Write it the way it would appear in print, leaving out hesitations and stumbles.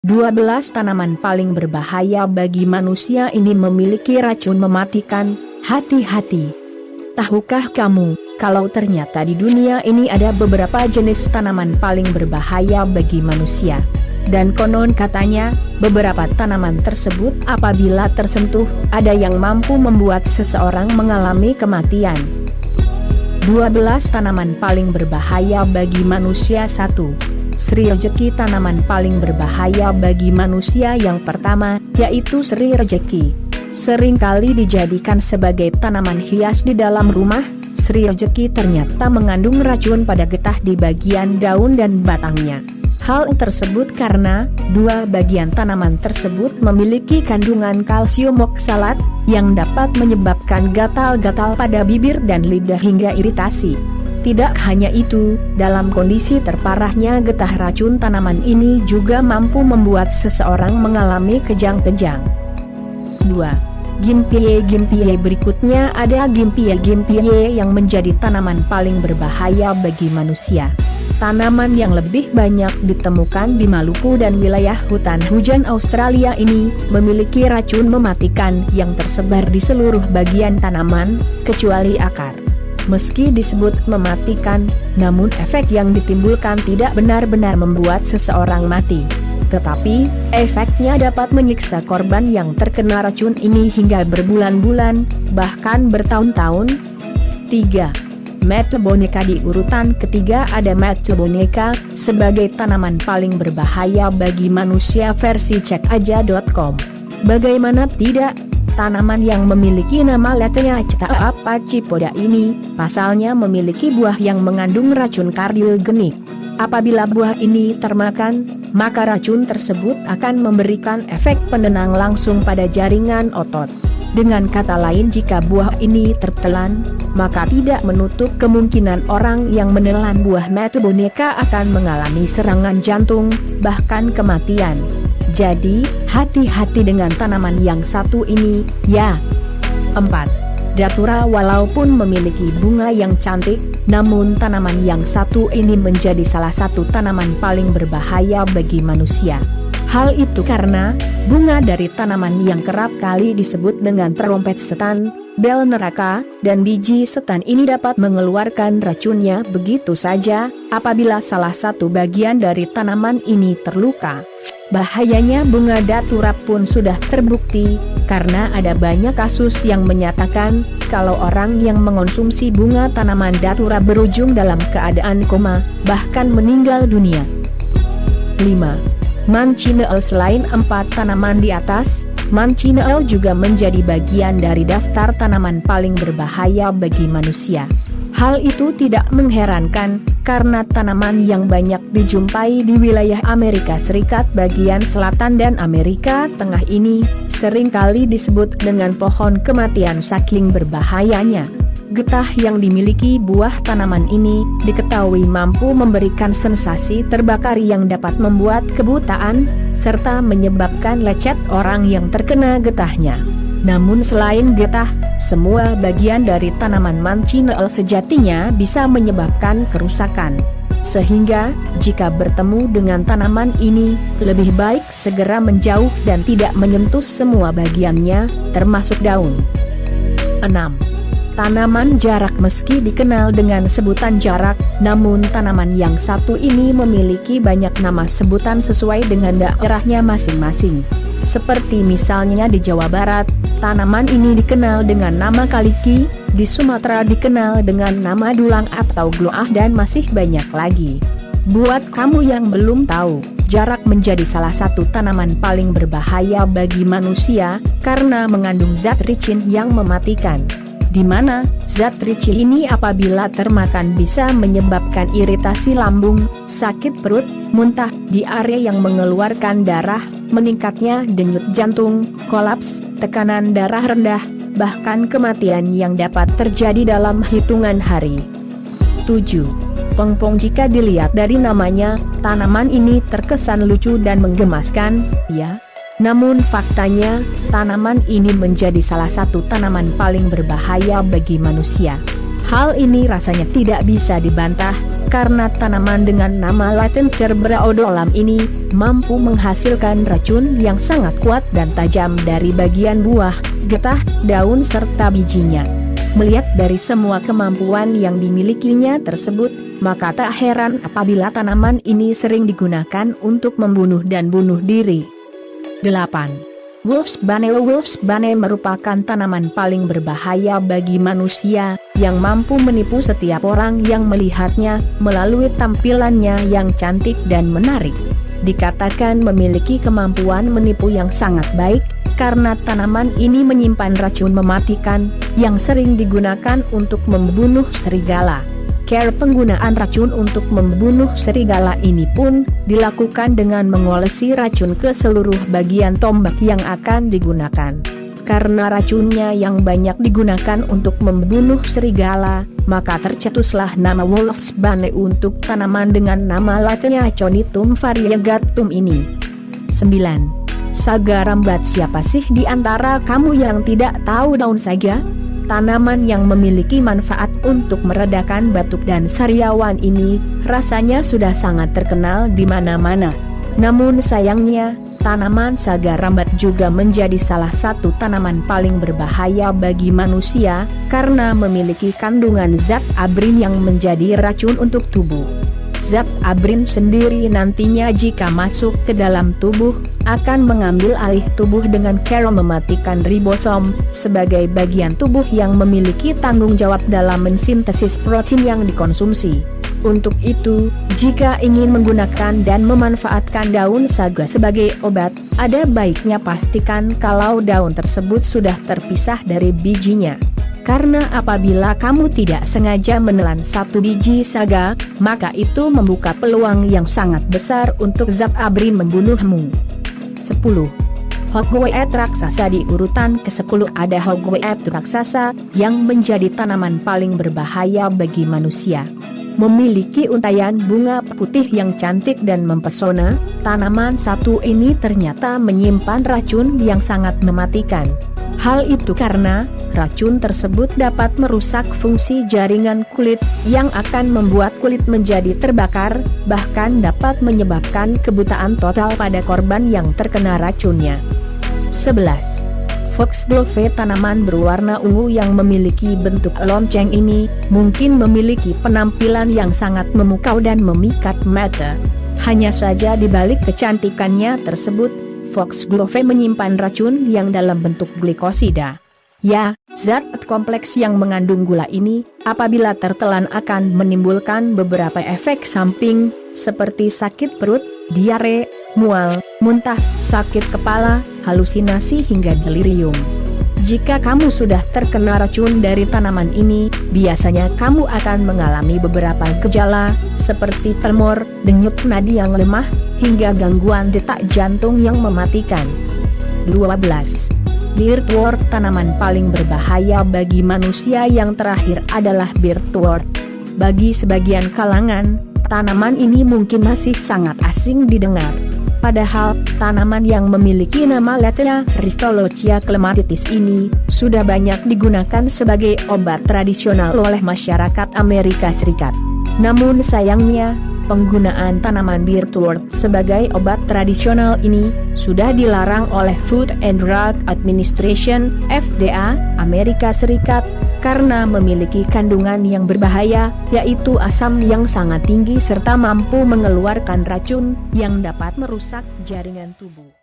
12 tanaman paling berbahaya bagi manusia ini memiliki racun mematikan. Hati-hati. Tahukah kamu, kalau ternyata di dunia ini ada beberapa jenis tanaman paling berbahaya bagi manusia? Dan konon katanya, beberapa tanaman tersebut apabila tersentuh, ada yang mampu membuat seseorang mengalami kematian. 12 tanaman paling berbahaya bagi manusia. 1. Sri Rejeki. Tanaman paling berbahaya bagi manusia yang pertama, yaitu Sri Rejeki. Seringkali dijadikan sebagai tanaman hias di dalam rumah. Sri Rejeki ternyata mengandung racun pada getah di bagian daun dan batangnya. Hal tersebut karena dua bagian tanaman tersebut memiliki kandungan kalsium oksalat, yang dapat menyebabkan gatal-gatal pada bibir dan lidah hingga iritasi. Tidak hanya itu, dalam kondisi terparahnya getah racun tanaman ini juga mampu membuat seseorang mengalami kejang-kejang. 2. Gimpie. Gimpie. Berikutnya ada Gimpie. Gimpie yang menjadi tanaman paling berbahaya bagi manusia. Tanaman yang lebih banyak ditemukan di Maluku dan wilayah hutan hujan Australia ini memiliki racun mematikan yang tersebar di seluruh bagian tanaman, kecuali akar. Meski disebut mematikan, namun efek yang ditimbulkan tidak benar-benar membuat seseorang mati. Tetapi, efeknya dapat menyiksa korban yang terkena racun ini hingga berbulan-bulan, bahkan bertahun-tahun. 3. Metoboneka. Di urutan ketiga ada Metoboneka, sebagai tanaman paling berbahaya bagi manusia versi cekaja.com. Bagaimana tidak? Tanaman yang memiliki nama latinnya Ctaapachipoda ini, pasalnya memiliki buah yang mengandung racun kardiogenik. Apabila buah ini termakan, maka racun tersebut akan memberikan efek penenang langsung pada jaringan otot. Dengan kata lain, jika buah ini tertelan, maka tidak menutup kemungkinan orang yang menelan buah Metoboneka akan mengalami serangan jantung, bahkan kematian. Jadi, hati-hati dengan tanaman yang satu ini, ya. 4. Datura. Walaupun memiliki bunga yang cantik, namun tanaman yang satu ini menjadi salah satu tanaman paling berbahaya bagi manusia. Hal itu karena, bunga dari tanaman yang kerap kali disebut dengan trompet setan, bel neraka, dan biji setan ini dapat mengeluarkan racunnya begitu saja, apabila salah satu bagian dari tanaman ini terluka. Bahayanya bunga datura pun sudah terbukti, karena ada banyak kasus yang menyatakan, kalau orang yang mengonsumsi bunga tanaman datura berujung dalam keadaan koma, bahkan meninggal dunia. 5. Mancineel. Selain 4 tanaman di atas, Mancineel juga menjadi bagian dari daftar tanaman paling berbahaya bagi manusia. Hal itu tidak mengherankan, karena tanaman yang banyak dijumpai di wilayah Amerika Serikat bagian selatan dan Amerika Tengah ini, seringkali disebut dengan pohon kematian saking berbahayanya. Getah yang dimiliki buah tanaman ini, diketahui mampu memberikan sensasi terbakar yang dapat membuat kebutaan, serta menyebabkan lecet orang yang terkena getahnya. Namun selain getah, semua bagian dari tanaman Mancineel sejatinya bisa menyebabkan kerusakan. Sehingga, jika bertemu dengan tanaman ini, lebih baik segera menjauh dan tidak menyentuh semua bagiannya, termasuk daun. 6. Tanaman jarak. Meski dikenal dengan sebutan jarak, namun tanaman yang satu ini memiliki banyak nama sebutan sesuai dengan daerahnya masing-masing. Seperti misalnya di Jawa Barat, tanaman ini dikenal dengan nama kaliki, di Sumatera dikenal dengan nama dulang atau gloah, dan masih banyak lagi. Buat kamu yang belum tahu, jarak menjadi salah satu tanaman paling berbahaya bagi manusia, karena mengandung zat ricin yang mematikan. Di mana zat ricin ini apabila termakan bisa menyebabkan iritasi lambung, sakit perut, muntah, diare yang mengeluarkan darah, meningkatnya denyut jantung, kolaps, tekanan darah rendah, bahkan kematian yang dapat terjadi dalam hitungan hari. 7. Pengpong. Jika dilihat dari namanya, tanaman ini terkesan lucu dan menggemaskan, ya. Namun faktanya, tanaman ini menjadi salah satu tanaman paling berbahaya bagi manusia. Hal ini rasanya tidak bisa dibantah, karena tanaman dengan nama Latin Cerbera odolam ini mampu menghasilkan racun yang sangat kuat dan tajam dari bagian buah, getah, daun serta bijinya. Melihat dari semua kemampuan yang dimilikinya tersebut, maka tak heran apabila tanaman ini sering digunakan untuk membunuh dan bunuh diri. 8. Wolfsbane merupakan tanaman paling berbahaya bagi manusia, yang mampu menipu setiap orang yang melihatnya melalui tampilannya yang cantik dan menarik. Dikatakan memiliki kemampuan menipu yang sangat baik, karena tanaman ini menyimpan racun mematikan, yang sering digunakan untuk membunuh serigala. Cara penggunaan racun untuk membunuh serigala ini pun dilakukan dengan mengolesi racun ke seluruh bagian tombak yang akan digunakan. Karena racunnya yang banyak digunakan untuk membunuh serigala, maka tercetuslah nama Wolfsbane untuk tanaman dengan nama latinnya Aconitum variegatum ini. 9. Saga rambat. Siapa sih di antara kamu yang tidak tahu daun saga? Tanaman yang memiliki manfaat untuk meredakan batuk dan sariawan ini rasanya sudah sangat terkenal di mana-mana. Namun sayangnya, tanaman saga rambat juga menjadi salah satu tanaman paling berbahaya bagi manusia, karena memiliki kandungan zat abrin yang menjadi racun untuk tubuh. Zat abrin sendiri nantinya jika masuk ke dalam tubuh, akan mengambil alih tubuh dengan cara mematikan ribosom, sebagai bagian tubuh yang memiliki tanggung jawab dalam mensintesis protein yang dikonsumsi. Untuk itu, jika ingin menggunakan dan memanfaatkan daun saga sebagai obat, ada baiknya pastikan kalau daun tersebut sudah terpisah dari bijinya. Karena apabila kamu tidak sengaja menelan satu biji saga, maka itu membuka peluang yang sangat besar untuk zat abrin membunuhmu. 10. Hogweed raksasa. Di urutan ke-10 ada Hogweed raksasa, yang menjadi tanaman paling berbahaya bagi manusia. Memiliki untaian bunga putih yang cantik dan mempesona, tanaman satu ini ternyata menyimpan racun yang sangat mematikan. Hal itu karena racun tersebut dapat merusak fungsi jaringan kulit, yang akan membuat kulit menjadi terbakar, bahkan dapat menyebabkan kebutaan total pada korban yang terkena racunnya. 11. Foxglove. Tanaman berwarna ungu yang memiliki bentuk lonceng ini, mungkin memiliki penampilan yang sangat memukau dan memikat mata. Hanya saja di balik kecantikannya tersebut, Foxglove menyimpan racun yang dalam bentuk glikosida. Ya, zat kompleks yang mengandung gula ini, apabila tertelan akan menimbulkan beberapa efek samping, seperti sakit perut, diare, mual, muntah, sakit kepala, halusinasi hingga delirium. Jika kamu sudah terkena racun dari tanaman ini, biasanya kamu akan mengalami beberapa gejala, seperti tremor, denyut nadi yang lemah, hingga gangguan detak jantung yang mematikan. 12. Birtwort. Tanaman paling berbahaya bagi manusia yang terakhir adalah birtwort. Bagi sebagian kalangan, tanaman ini mungkin masih sangat asing didengar. Padahal, tanaman yang memiliki nama latinnya Ristolochia clematitis ini, sudah banyak digunakan sebagai obat tradisional oleh masyarakat Amerika Serikat. Namun sayangnya, penggunaan tanaman birtwort sebagai obat tradisional ini, sudah dilarang oleh Food and Drug Administration, FDA, Amerika Serikat, karena memiliki kandungan yang berbahaya, yaitu asam yang sangat tinggi serta mampu mengeluarkan racun yang dapat merusak jaringan tubuh.